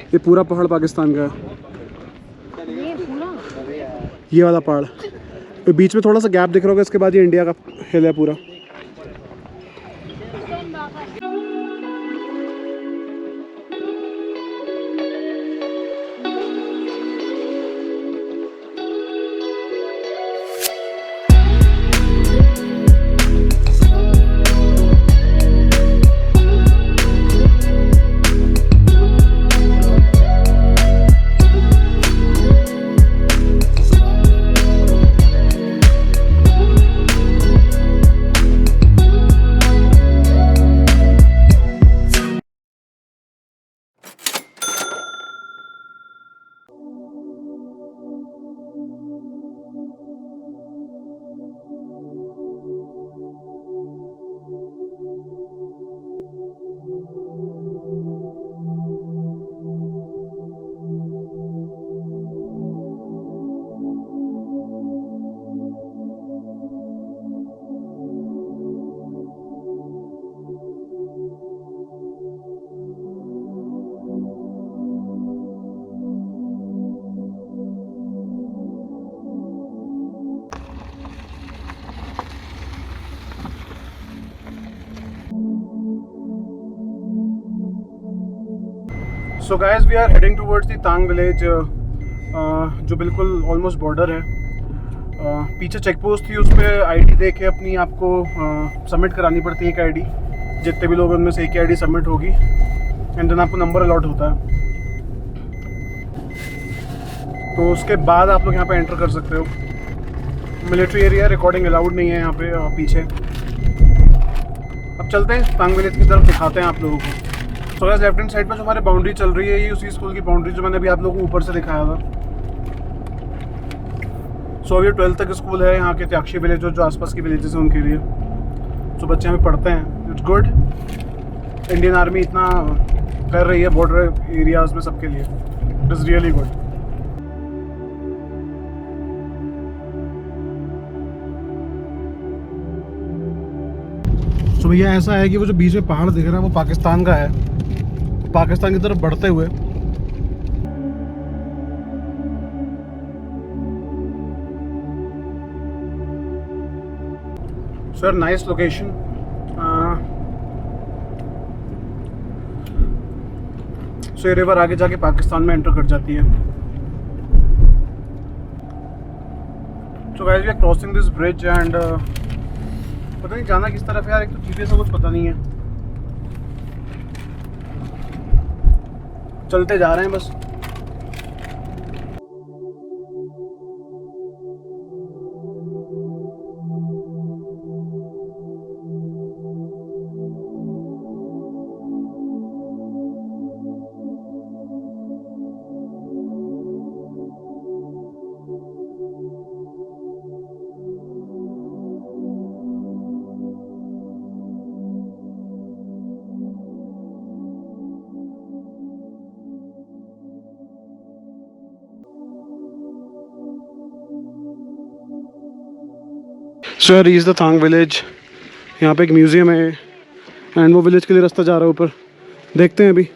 ये पूरा पहाड़ पाकिस्तान का है, ये वाला पहाड़। बीच में थोड़ा सा गैप दिख रहा होगा, इसके बाद ये इंडिया का हिल है पूरा। So guys we are heading towards the Thang village, जो बिल्कुल ऑलमोस्ट बॉर्डर है। पीछे चेक पोस्ट थी, उस पर आईडी दे के अपनी आपको सबमिट करानी पड़ती है एक आईडी। जितने भी लोग उनमें से एक ही आईडी सबमिट होगी एंड देन आपको नंबर अलॉट होता है। तो उसके बाद आप लोग यहाँ पे एंटर कर सकते हो। मिलिट्री एरिया, रिकॉर्डिंग अलाउड नहीं है यहाँ पे पीछे। अब चलते हैं तांग विलेज की तरफ, दिखाते हैं आप लोगों को। तो गाइस लेफ्ट हैंड साइड में जो हमारे बाउंड्री चल रही है, ये उसी स्कूल की बाउंड्री जो मैंने अभी आप लोगों को ऊपर से दिखाया था। सो अभी 12th तक स्कूल है यहाँ के त्याक्षी विलेज जो आसपास की विलेजेस हैं उनके लिए। सो बच्चे यहाँ पे पढ़ते हैं, इट्स गुड। इंडियन आर्मी इतना कर रही है बॉर्डर एरियाज में सबके लिए, इट इज़ रियली गुड। तो भैया ऐसा है कि वो जो बीच में पहाड़ दिख रहा है वो पाकिस्तान का है, पाकिस्तान की तरफ बढ़ते हुए। Sir nice location. सो ये रिवर आगे जाके पाकिस्तान में एंटर कर जाती है। So guys we are crossing this bridge and पता नहीं जाना किस तरफ है यार, एक तो जीपीएस का कुछ पता नहीं है। चलते जा रहे हैं बस। सो रीच द तांग विलेज। यहाँ पे एक म्यूज़ियम है एंड वो विलेज के लिए रास्ता जा रहा है ऊपर, देखते हैं अभी।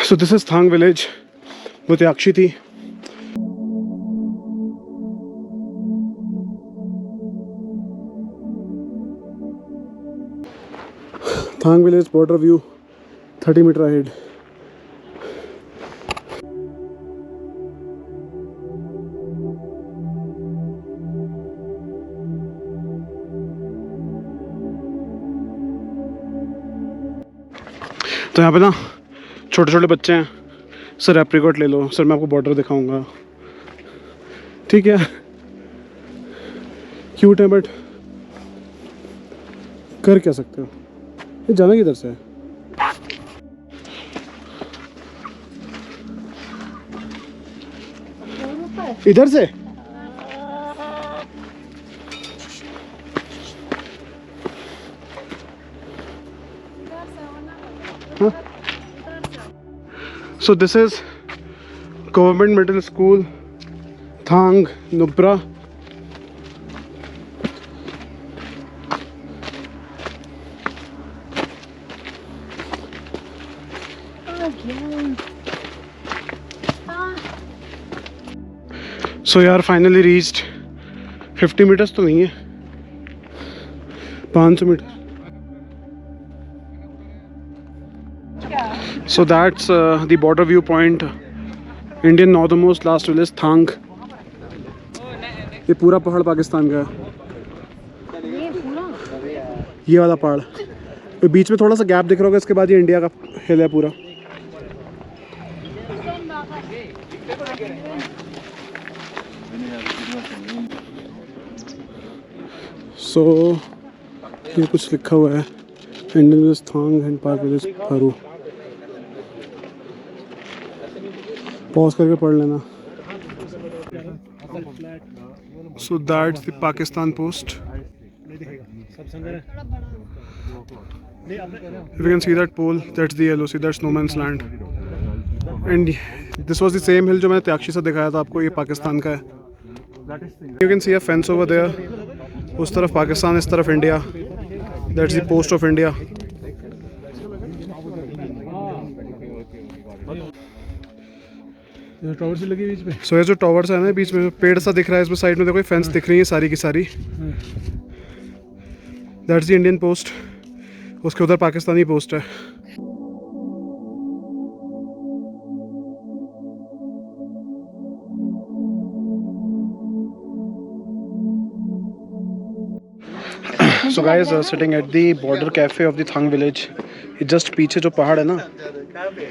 So this is Thang village, वो त्याक्षी थी। Thang village border view 30 metre ahead। तो यहाँ पे ना छोटे छोटे बच्चे हैं। सर एप्रिकॉट ले लो, सर मैं आपको बॉर्डर दिखाऊंगा। ठीक है, क्यूट है बट कर क्या सकते हो। ये जाना किधर से है? इधर से। So this is Government Middle School, Thang, Nubra. So यार फाइनली रीच्ड 50 मीटर्स तो नहीं है, 500 metre. So that's the border view point, Indian northernmost last village Thang. ये पूरा पहाड़ पाकिस्तान का है, ये वाला पहाड़. बीच में थोड़ा सा गैप दिख रहा होगा, इसके बाद ये इंडिया का हिल है पूरा. सो ये कुछ लिखा हुआ है, Indian village Thang and park village Paru. Pause करके पढ़ लेना. So that's the Pakistan post. If you can see that pole, that's the LOC, that's no man's land. And this was the same hill जो मैंने त्याक्षी से दिखाया था आपको, ये पाकिस्तान का है. You can see a fence over there. उस तरफ पाकिस्तान, इस तरफ India. That's the post of India. Tower से लगी बीच में. So ये जो टावर्स है ना बीच में, पेड़ सा दिख रहा है इसमें, साइड में देखो फेंस दिख रही है सारी की सारी. That's the Indian post. उसके उधर पाकिस्तानी पोस्ट है. So guys, sitting at the border cafe of the Thang village. ये जस्ट पीछे जो पहाड़ है ना,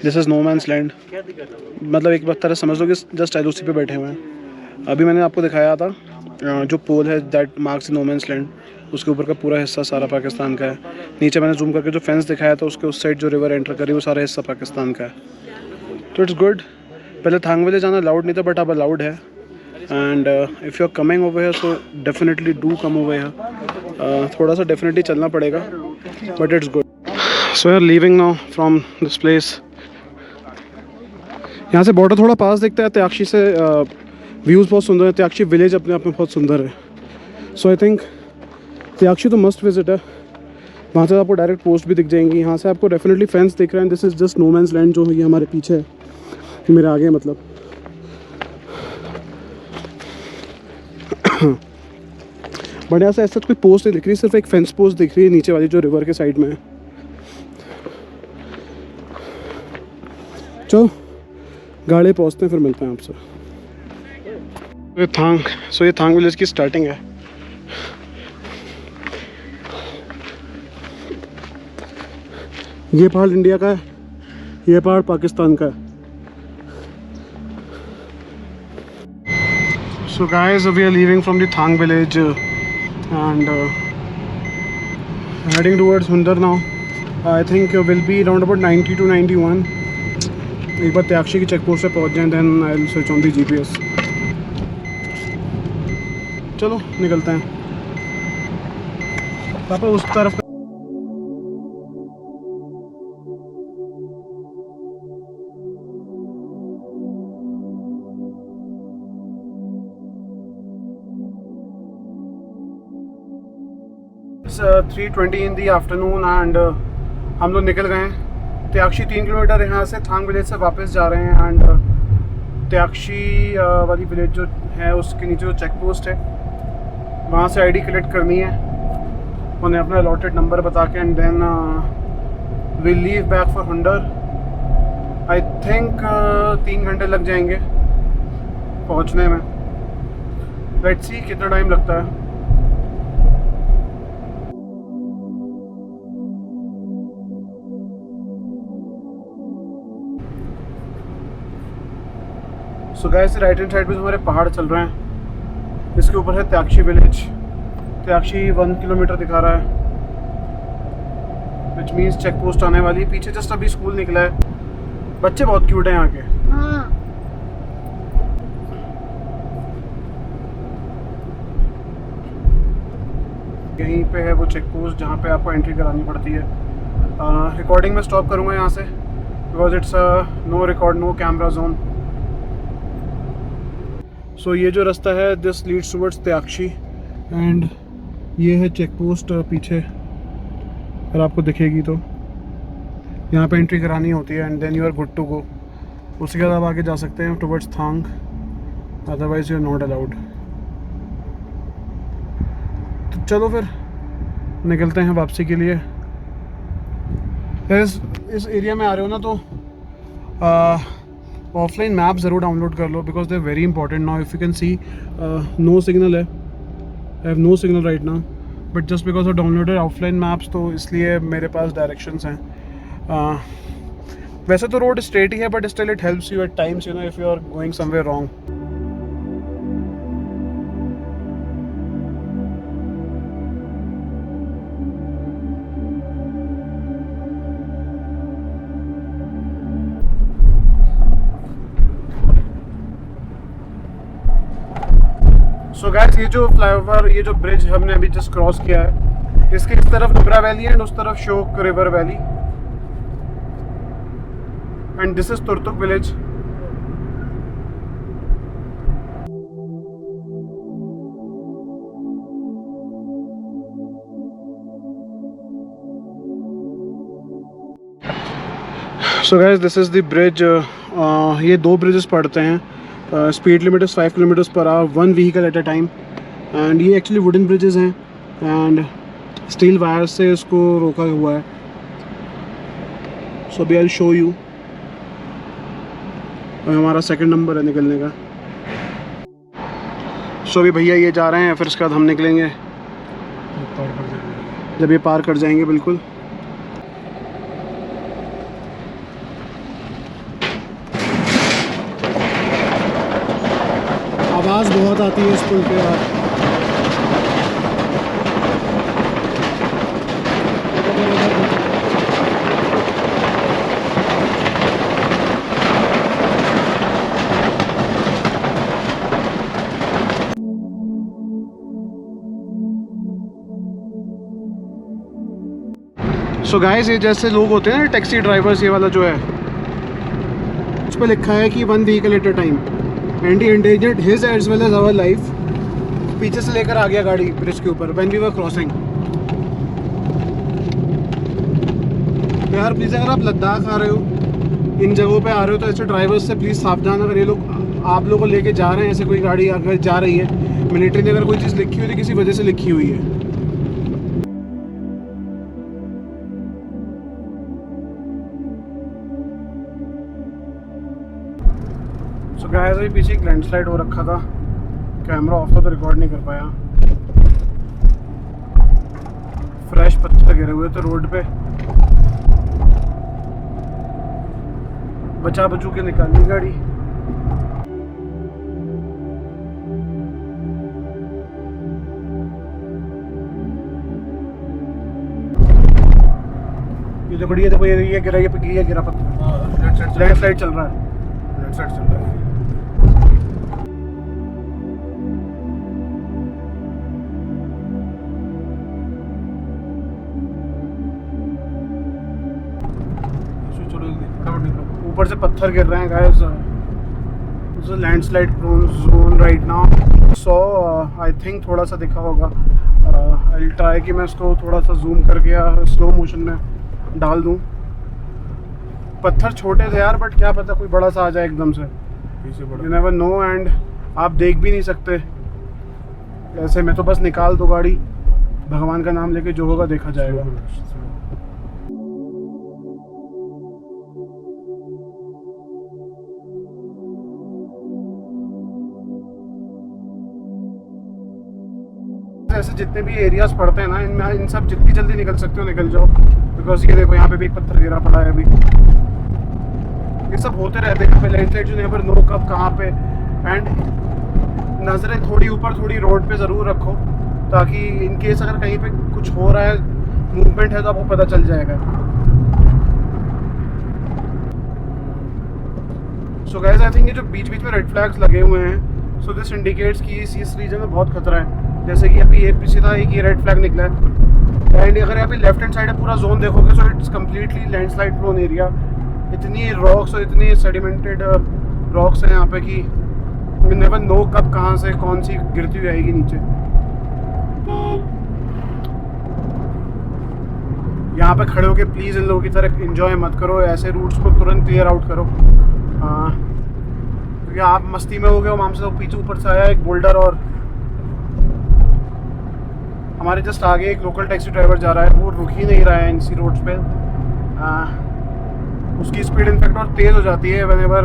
this is no man's land. मतलब एक बार तरह समझ लो कि जस्ट LOC पे बैठे हुए हैं. अभी मैंने आपको दिखाया था जो पोल है, that marks no man's land. उसके ऊपर का पूरा हिस्सा सारा पाकिस्तान का है. नीचे मैंने जूम करके जो फेंस दिखाया था, उसके उस साइड जो रिवर एंटर करी, वो सारा हिस्सा पाकिस्तान का है. तो इट्स गुड. पहले थांग विलेज जाना अलाउड नहीं था, बट अब अलाउड है. And if you are coming over here, so definitely do come over here. थोड़ा सा डेफिनेटली चलना पड़ेगा, but it's good. So we are leaving now from this place. यहाँ से बॉर्डर थोड़ा पास दिखता है. त्याक्षी से व्यूज़ बहुत सुंदर है. त्याक्षी विलेज अपने आप में बहुत सुंदर है. सो आई थिंक त्याक्षी तो मस्ट विजिट है. वहाँ से आपको डायरेक्ट पोस्ट भी दिख जाएंगी. यहाँ से आपको डेफिनेटली फेंस दिख रहे हैं. This is just no man's land जो है, ये हमारे पीछे है, मेरे आगे मतलब. बट यहाँ से ऐसा कोई पोस्ट नहीं दिख रही, सिर्फ एक फेंस पोस्ट दिख रही है नीचे वाली जो रिवर के साइड में है. चलो गाड़ी पहुँचते हैं, फिर मिलते हैं आपसे. ये थांग विलेज की स्टार्टिंग है. ये पहाड़ इंडिया का है, ये पहाड़ पाकिस्तान का है. So guys, we are leaving from the Thang village and heading towards Hundar now. I think will be around about 90 to 91. एक बार त्याक्षी की चेक पोस्ट पे पहुँच जाएं, then I'll switch on the GPS. चलो निकलते हैं. पापा उस तरफ. It's 3:20 in the afternoon and हम लोग निकल गए हैं. त्याक्षी 3 किलोमीटर यहाँ से थांग विलेज से वापस जा रहे हैं. एंड त्याक्षी वाली विलेज जो है उसके नीचे जो चेक पोस्ट है, वहाँ से ID कलेक्ट करनी है, उन्हें अपना अलॉटेड नंबर बता के. And then will leave back for Hunder. I think 3 घंटे लग जाएंगे पहुँचने में. लेट्स सी कितना टाइम लगता है. So guys, right hand side पे हमारे पहाड़ चल रहे हैं. इसके ऊपर है त्याक्षी विलेज. त्याक्षी 1 किलोमीटर दिखा रहा है, विच मीन्स चेक पोस्ट आने वाली. पीछे जस्ट अभी स्कूल निकला है. बच्चे बहुत क्यूट हैं यहाँ के. यहीं पे है वो चेक पोस्ट जहाँ पे आपको एंट्री करानी पड़ती है. रिकॉर्डिंग में स्टॉप करूँगा यहाँ से, because it's no record no camera zone. So ये जो रास्ता है this leads towards Tyakshi, and ये है चेक पोस्ट पीछे, अगर आपको दिखेगी तो यहाँ पे एंट्री करानी होती है and then you are good to go. उसके बाद आप आगे जा सकते हैं towards Thang, otherwise you are not allowed. तो चलो फिर निकलते हैं वापसी के लिए। इस एरिया में आ रहे हो ना तो ऑफलाइन मैप ज़रूर डाउनलोड कर लो, because they are very important. Now if you can see no signal है, I have no signal right now, but just because of downloaded offline maps, तो इसलिए मेरे पास डायरेक्शंस हैं। वैसे तो रोड स्ट्रेट ही है, but still it helps you at times, you know, if you are going somewhere wrong. So guys, ये जो फ्लाईओवर, ये जो ब्रिज हमने अभी जस्ट क्रॉस किया है, इसके इस तरफ नुब्रा वैली एंड उस तरफ शोक river valley, and this is Turtuk village. So guys, this is the bridge. ये दो ब्रिजेस पड़ते हैं। Speed limit is 5 kilometres per hour, 1 vehicle at a time, and ये एक्चुअली वुडन ब्रिजेस हैं एंड स्टील वायर से इसको रोका हुआ है। सो अभी आई विल शो यू। हमारा सेकंड नंबर है निकलने का। सो अभी भैया ये जा रहे हैं, फिर उसके बाद हम निकलेंगे जब ये पार कर जाएंगे। बिल्कुल आवाज़ बहुत आती है इस पुल पे यार। सो गाइस, ये जैसे लोग होते हैं ना टैक्सी ड्राइवर्स, ये वाला जो है उस पर लिखा है कि 1 vehicle at a time, and he endangered his as well as our life. पीछे से लेकर आ गया गाड़ी ब्रिज के ऊपर व्हेन वी वर क्रॉसिंग। तो यार प्लीज़, अगर आप लद्दाख आ रहे हो, इन जगहों पे आ रहे हो, तो ऐसे ड्राइवर्स से प्लीज़ सावधान। अगर ये लोग आप लोगों को लेके जा रहे हैं, ऐसे कोई गाड़ी अगर जा रही है, मिलिट्री ने अगर कोई चीज़ लिखी हुई है, किसी वजह से लिखी हुई है। सो गाइस, अभी पीछे एक लैंडस्लाइड हो रखा था, कैमरा ऑफ था तो रिकॉर्ड नहीं कर पाया। फ्रेश पत्थर गिरे हुए थे रोड पे, बचा बचू के निकाली गाड़ी। ये जो बढ़िया, देखो ये गिरा पत्थर, लैंडस्लाइड चल रहा है, लैंडस्लाइड चल रहा है। ऊपर से पत्थर गिर रहे हैं guys, landslide prone zone right now. So I think थोड़ा सा दिखा होगा, आई विल ट्राई कि मैं इसको थोड़ा सा जूम करके स्लो मोशन में डाल दूं। पत्थर छोटे थे यार, बट क्या पता कोई बड़ा सा आ जाए एकदम से, यू नेवर नो, एंड आप देख भी नहीं सकते ऐसे में। तो बस निकाल दो गाड़ी, भगवान का नाम लेके जो होगा देखा जाएगा। ऐसे जितने भी एरियाज पड़ते हैं ना, इनमें इन सब जितनी जल्दी निकल सकते हो निकल जाओ, बिकॉज ये देखो यहाँ पे भी एक पत्थर गिरा पड़ा है अभी। ये सब होते रहते हैं लैंडस्लाइड, यू नेवर नो कब कहाँ पे। एंड नज़रें थोड़ी ऊपर थोड़ी रोड पे ज़रूर रखो, ताकि इन केस अगर कहीं पे कुछ हो रहा है, मूवमेंट है, तो आपको पता चल जाएगा। सो गाइस, आई थिंक ये जो बीच बीच में रेड फ्लैग्स लगे हुए हैं, सो दिस इंडिकेट्स कि इस रीजन में बहुत खतरा है। जैसे कि अभी ये पीछे था, एक ये रेड फ्लैग निकला है, एंड अगर यहाँ पे लेफ्ट हैंड साइड पूरा जोन देखोगे so it's completely landslide prone area. इतनी रॉक्स और इतनी सेडिमेंटेड रॉक्स हैं यहाँ पे कि यू नेवर नो कब कहाँ से कौन सी गिरती हुई आएगी नीचे। यहाँ पे खड़े होके प्लीज़ इन लोगों की तरह एंजॉय मत करो, ऐसे रूट्स को तुरंत क्लियर आउट करो। क्योंकि आप मस्ती में हो गए हो, वहाँ से पीछे ऊपर से आया एक बोल्डर और हमारे जस्ट आगे एक लोकल टैक्सी ड्राइवर जा रहा है, वो रुक ही नहीं रहा है इसी रोड्स पे। उसकी स्पीड इनफैक्ट और तेज़ हो जाती है whenever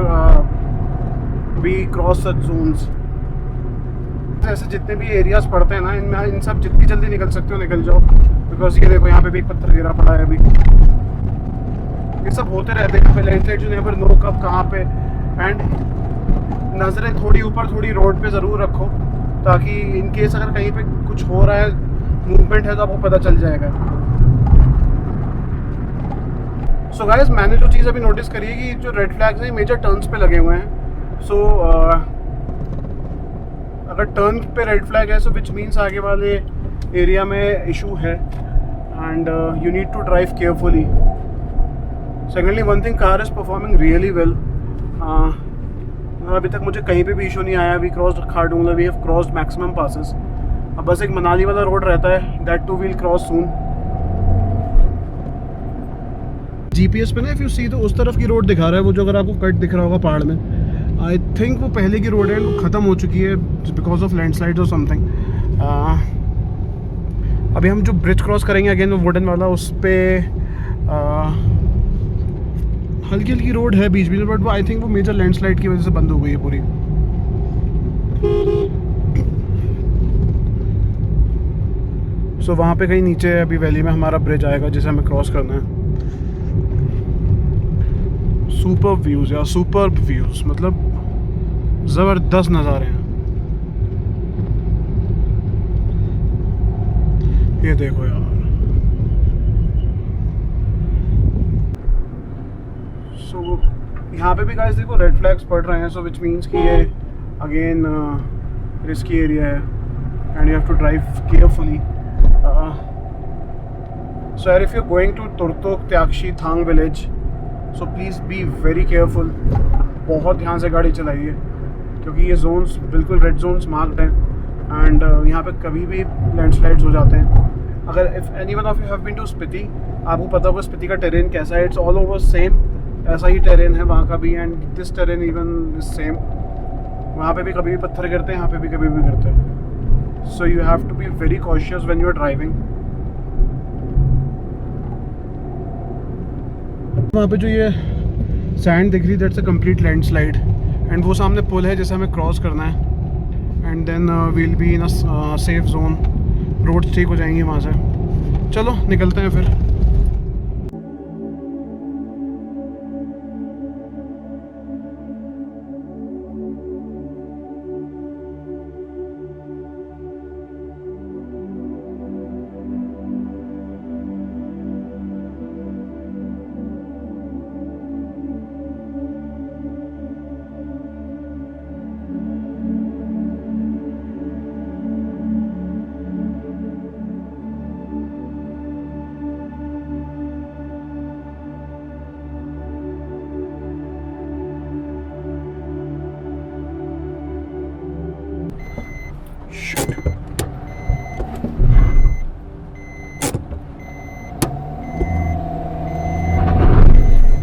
we cross such zones. ऐसे जितने भी एरियाज पड़ते हैं ना, इनमें इन सब जितनी जल्दी निकल सकते हो निकल जाओ। बिकॉज ये देखो यहाँ पे भी एक पत्थर गिरा पड़ा है अभी। ये सब होते रहते हैं लैंडस्लाइड, यू नेवर नो कब कहाँ पे। एंड नज़रें थोड़ी ऊपर थोड़ी रोड पे ज़रूर रखो, ताकि इन केस अगर कहीं पे कुछ हो रहा है, मूवमेंट है, तो आपको पता चल जाएगा। सो गाइस, मैंने जो चीज़ अभी नोटिस करी है कि जो रेड फ्लैग्स हैं मेजर टर्न्स पे लगे हुए हैं। सो अगर टर्न पे रेड फ्लैग है सो विच मीन्स आगे वाले एरिया में इशू है and you need to drive carefully. Secondly, one thing, car is performing really well. अभी तक मुझे कहीं पे भी इशू नहीं आया। We crossed Khardungla, we have crossed maximum passes. अब बस एक मनाली वाला रोड रहता है, that too we'll cross soon. GPS पे ना इफ यू सी तो उस तरफ की रोड दिखा रहा है, वो जो अगर आपको कट दिख रहा होगा पहाड़ में, आई थिंक वो पहले की रोड है, वो ख़त्म हो चुकी है बिकॉज ऑफ लैंडस्लाइड और समथिंग। अभी हम जो ब्रिज क्रॉस करेंगे अगेन, वो वुडन वाला, उस पर हल्की हल्की रोड है बीच बीच में, बट वो आई थिंक वो मेजर लैंडस्लाइड की वजह से बंद हो गई है पूरी। सो वहाँ पे कहीं नीचे अभी वैली में हमारा ब्रिज आएगा जिसे हमें क्रॉस करना है। सुपर व्यूज़ यार, सुपर व्यूज़, मतलब ज़बरदस्त नज़ारे हैं। ये देखो यार। सो यहाँ पे भी गाइस देखो रेड फ्लैग्स पड़ रहे हैं, सो विच मीन्स कि ये अगेन रिस्की एरिया है and you have to drive carefully. So यार, if you going to Turtuk, Tyakshi, Thang village, so please be very careful. बहुत ध्यान से गाड़ी चलाइए क्योंकि ये जोन्स बिल्कुल रेड जोन्स मार्क्ड हैं एंड यहाँ पे कभी भी लैंडस्लाइड्स हो जाते हैं। अगर if any one of you have been to Spiti, आपको पता होगा स्पीति का टेरेन कैसा है। इट्स ऑल ओवर सेम, ऐसा ही टेरेन है वहाँ का भी, and this terrain even is same. वहाँ पे भी कभी भी पत्थर गिरते हैं, यहाँ पे भी कभी भी गिरते हैं। So you have to be very cautious when you are driving. वहाँ पे जो ये सैंड दिख रही है, that's a complete landslide and वो सामने पुल है जिसे हमें क्रॉस करना है and then we'll be in a safe zone. Roads ठीक हो जाएंगी वहाँ से। चलो निकलते हैं फिर।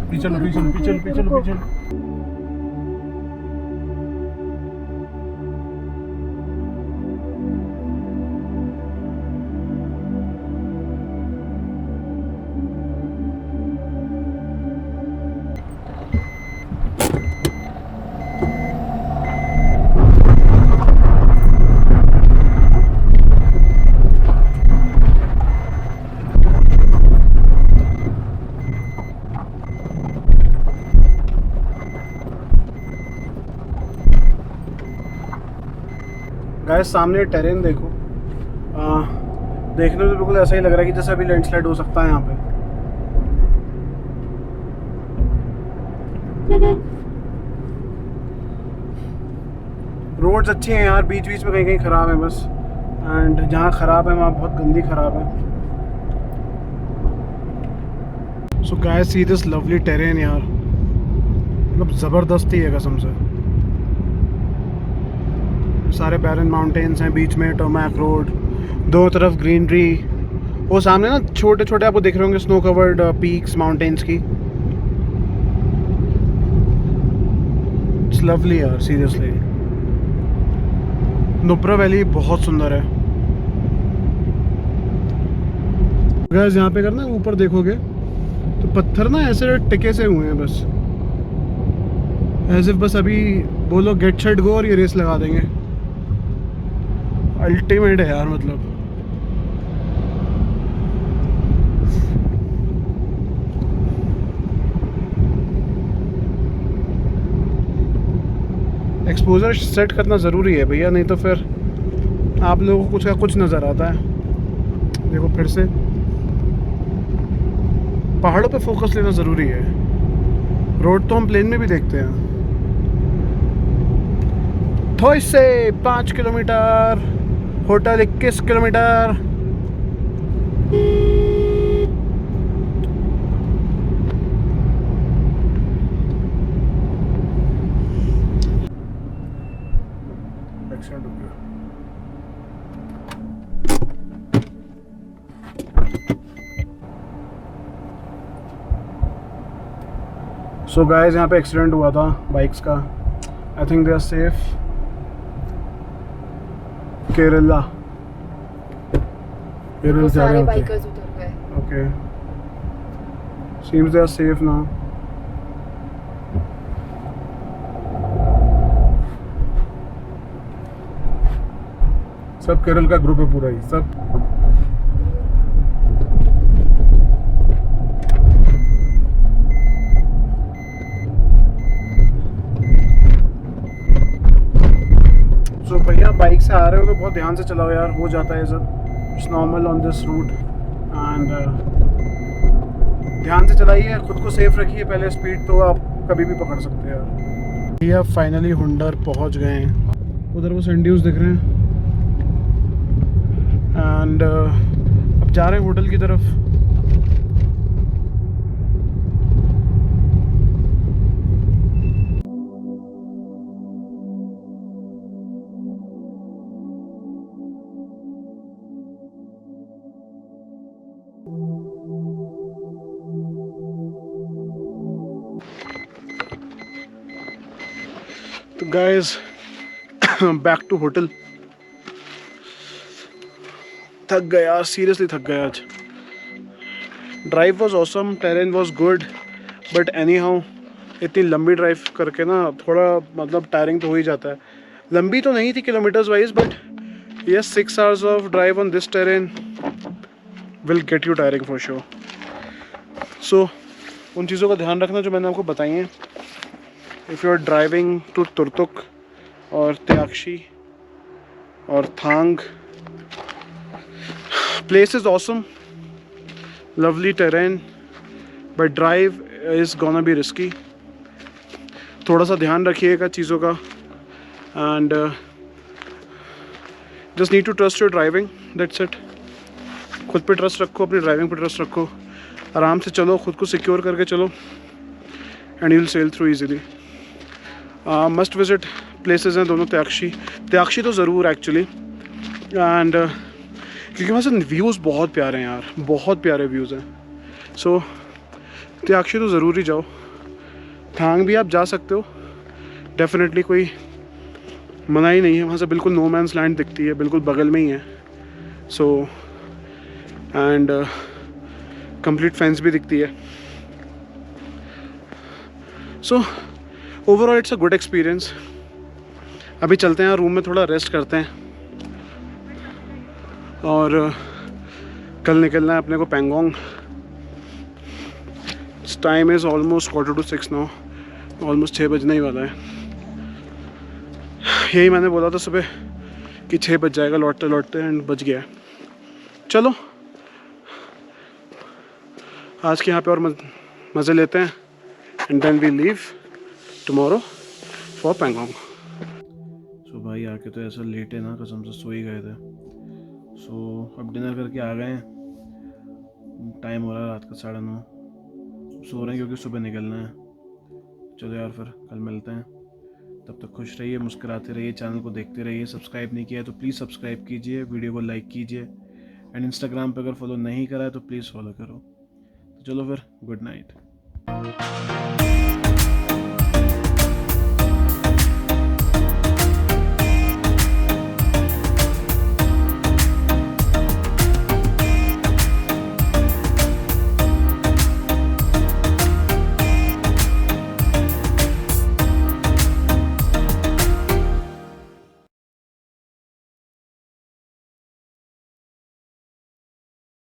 पीछे गाइस, सामने टेरेन देखो। देखने में तो बिल्कुल ऐसा ही लग रहा है कि जैसे अभी लैंडस्लाइड हो सकता है यहाँ पे। रोड्स अच्छी हैं यार, बीच बीच में कहीं कहीं ख़राब है बस, एंड जहाँ ख़राब है वहाँ बहुत गंदी ख़राब है। So guys see this lovely terrain यार, मतलब ज़बरदस्ती है कसम से। सारे बैरन माउंटेन्स हैं, बीच में टोमैक रोड, दो तरफ ग्रीनरी। वो सामने ना छोटे छोटे आपको दिख रहे होंगे स्नो कवर्ड पीक्स माउंटेन्स की। इट्स लवली यार सीरियसली। नुब्रा वैली बहुत सुंदर है। गाइस यहाँ पे अगर ना ऊपर देखोगे तो पत्थर ना ऐसे टिके से हुए हैं बस, एज इफ बस अभी बोलो गेट सेट गो और ये रेस लगा देंगे। अल्टीमेट है यार मतलब। एक्सपोजर सेट करना ज़रूरी है भैया, नहीं तो फिर आप लोगों को कुछ का कुछ नज़र आता है। देखो फिर से पहाड़ों पे फोकस लेना ज़रूरी है। रोड तो हम प्लेन में भी देखते हैं। थोई से 5 किलोमीटर, होटल 21 किलोमीटर। एक्सीडेंट हो गया। सो गाइस यहाँ पे एक्सीडेंट हुआ था बाइक्स का। I think they are safe. Kerala Kerala से आ रहे होते। बाइकर्स उतर गए। Okay, seems they are safe now. सब केरल का ग्रुप है पूरा ही सब। सो भैया बाइक से आ रहे हो तो बहुत ध्यान से चलाओ यार, हो जाता है सब। It's normal on this route and ध्यान से चलाइए, खुद को सेफ रखिए। पहले स्पीड तो आप कभी भी पकड़ सकते हैं यार। भैया फाइनली हुंडर पहुंच गए हैं। उधर वो सैंड दिख रहे हैं एंड अब जा रहे हैं होटल की तरफ। तो गाइस बैक टू होटल। थक गया, सीरियसली थक गया आज। Drive was awesome, terrain was good, but any how इतनी लंबी ड्राइव करके ना थोड़ा मतलब टायरिंग तो हो ही जाता है। लंबी तो नहीं थी kilometres wise, but yes 6 hours of drive on this terrain will get you tiring for sure. So उन चीज़ों का ध्यान रखना जो मैंने आपको बताई हैं। If you are driving to Turtuk और त्याक्षी और थांग, place is awesome, lovely terrain, but drive is gonna be risky. थोड़ा सा ध्यान रखिएगा चीज़ों का and just need to trust your driving, that's it. खुद पे ट्रस्ट रखो, अपनी ड्राइविंग पे ट्रस्ट रखो, आराम से चलो, खुद को सिक्योर करके चलो and you'll sail through easily. Must visit places हैं दोनों। त्याक्षी तो ज़रूर एक्चुअली, एंड क्योंकि वहाँ से व्यूज़ बहुत प्यारे हैं यार, बहुत प्यारे व्यूज़ हैं। सो त्याक्षी तो ज़रूर ही जाओ। थांग भी आप जा सकते हो, डेफिनेटली कोई मना ही नहीं है। वहाँ से बिल्कुल नो मैंस लैंड दिखती है, बिल्कुल बगल में ही है। सो एंड कंप्लीट फेंस भी दिखती है। So overall it's a good experience. अभी चलते हैं रूम में, थोड़ा रेस्ट करते हैं और कल निकलना है अपने को Pangong. Time is almost 5:45 now, almost 6 बजने ही वाला है। यही मैंने बोला था सुबह कि 6 बज जाएगा लौटते लौटते, एंड बज गया है। चलो आज के यहाँ पे और मज़े लेते हैं and then we leave tomorrow for Pangong. सो भाई आके तो ऐसा लेट है ना, कसम से सो ही गए थे। सो अब डिनर करके आ गए हैं। टाइम हो रहा है रात का 9:30। सो रहे हैं क्योंकि सुबह निकलना है। चलो यार फिर कल मिलते हैं, तब तक खुश रहिए, मुस्कुराते रहिए, चैनल को देखते रहिए। सब्सक्राइब नहीं किया है तो प्लीज़ सब्सक्राइब कीजिए, वीडियो को लाइक कीजिए, एंड इंस्टाग्राम पे अगर फॉलो नहीं करा है तो प्लीज़ फॉलो करो। तो चलो फिर, गुड नाइट।